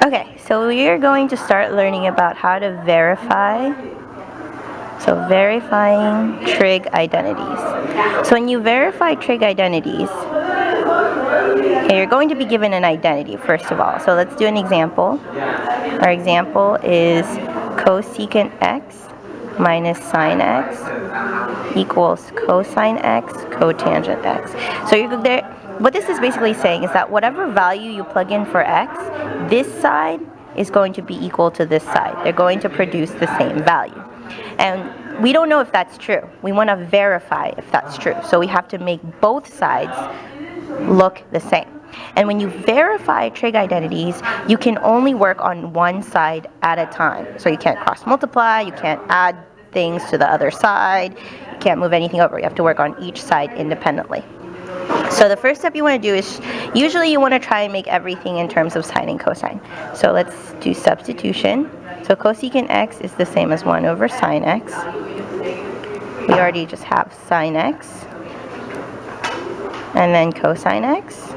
Okay, so we are going to start learning about how to verify. So verifying trig identities. So when you verify trig identities, okay, you're going to be given an identity first of all. So let's do an example. Our example is cosecant x minus sine x equals cosine x cotangent x. So you're there. What this is basically saying is that whatever value you plug in for x, this side is going to be equal to this side. They're going to produce the same value. And we don't know if that's true. We want to verify if that's true. So we have to make both sides look the same. And when you verify trig identities, you can only work on one side at a time. So you can't cross multiply, you can't add things to the other side, you can't move anything over. You have to work on each side independently. So the first step you want to do is, usually you want to try and make everything in terms of sine and cosine. So let's do substitution. So cosecant x is the same as 1 over sine x. We already just have sine x. And then cosine x.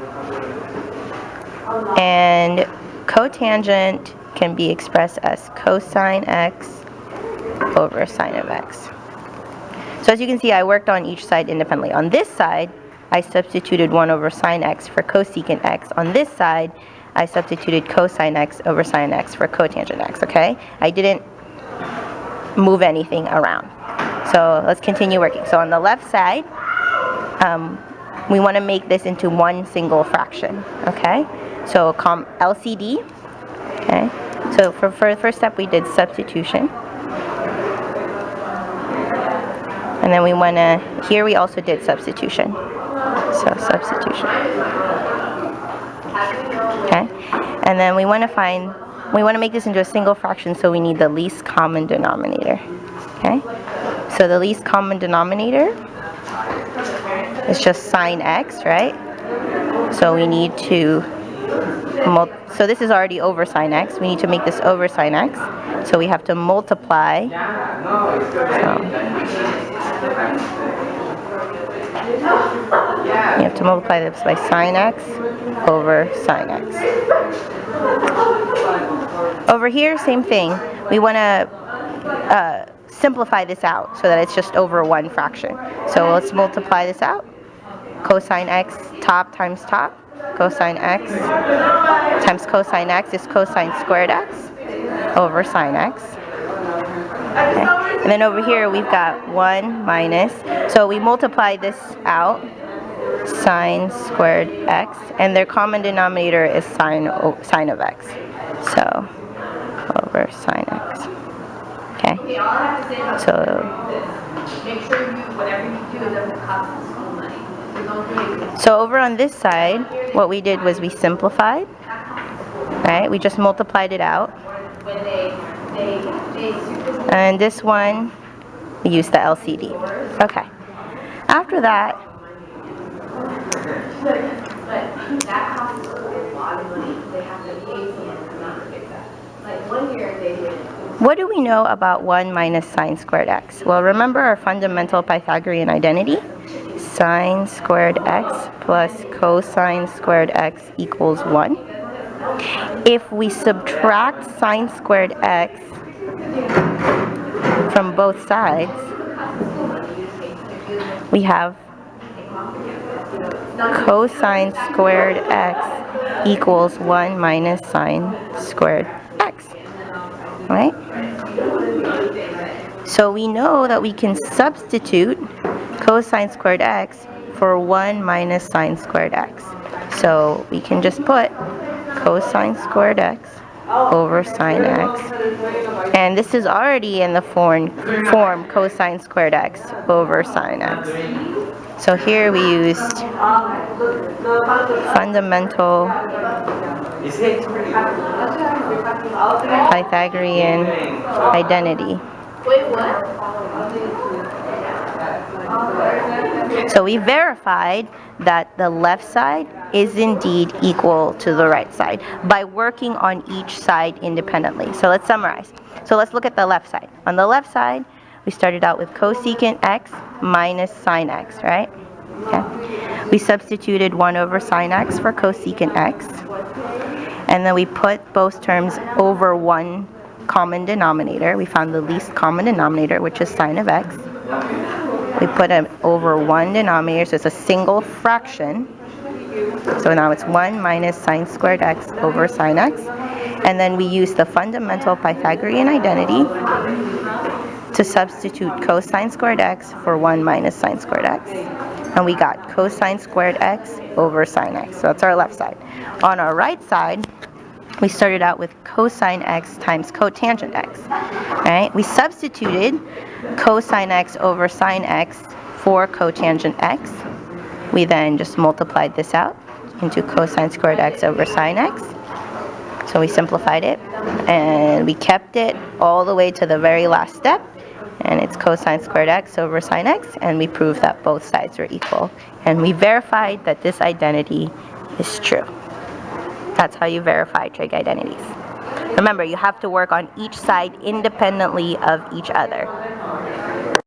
And cotangent can be expressed as cosine x over sine of x. So as you can see, I worked on each side independently. On this side, I substituted 1 over sine x for cosecant x. On this side, I substituted cosine x over sine x for cotangent x, okay? I didn't move anything around. So let's continue working. So on the left side, we want to make this into one single fraction, okay? So LCD, okay? So for the first step, we did substitution. And then we want to, here we also did substitution. So substitution. Okay? And then we want to make this into a single fraction, so we need the least common denominator. Okay? So the least common denominator is just sine x, right? So we need to, so this is already over sine x. We need to make this over sine x. So we have to multiply. You have to multiply this by sine x over sine x. Over here, same thing. We want to simplify this out so that it's just over one fraction. So let's multiply this out. Cosine x top times top. Cosine x times cosine x is cosine squared x over sine x. Okay. And then over here we've got 1 minus, so we multiply this out, sine squared x, and their common denominator is sine of x. So over sine x. Okay. So over on this side, what we did was we simplified. Right? We just multiplied it out. And this one, we use the LCD. Okay. After that, what do we know about 1 minus sine squared x? Well, remember our fundamental Pythagorean identity? Sine squared x plus cosine squared x equals 1. If we subtract sine squared x from both sides, we have cosine squared x equals 1 minus sine squared x. Right? So we know that we can substitute cosine squared x for 1 minus sine squared x. So we can just put cosine squared x over sine x. And this is already in the form cosine squared x over sine x. So here we used fundamental Pythagorean identity. Wait, what? So we verified that the left side is indeed equal to the right side by working on each side independently. So let's summarize. So let's look at the left side. On the left side, we started out with cosecant x minus sine x, right? Okay. We substituted 1 over sine x for cosecant x. And then we put both terms over one common denominator. We found the least common denominator, which is sine of x. We put it over one denominator, so it's a single fraction. So now it's 1 minus sine squared x over sine x. And then we use the fundamental Pythagorean identity to substitute cosine squared x for 1 minus sine squared x. And we got cosine squared x over sine x. So that's our left side. On our right side, we started out with cosine x times cotangent x. Right? We substituted cosine x over sine x for cotangent x. We then just multiplied this out into cosine squared x over sine x. So we simplified it, and we kept it all the way to the very last step, and it's cosine squared x over sine x, and we proved that both sides were equal. And we verified that this identity is true. That's how you verify trig identities. Remember, you have to work on each side independently of each other.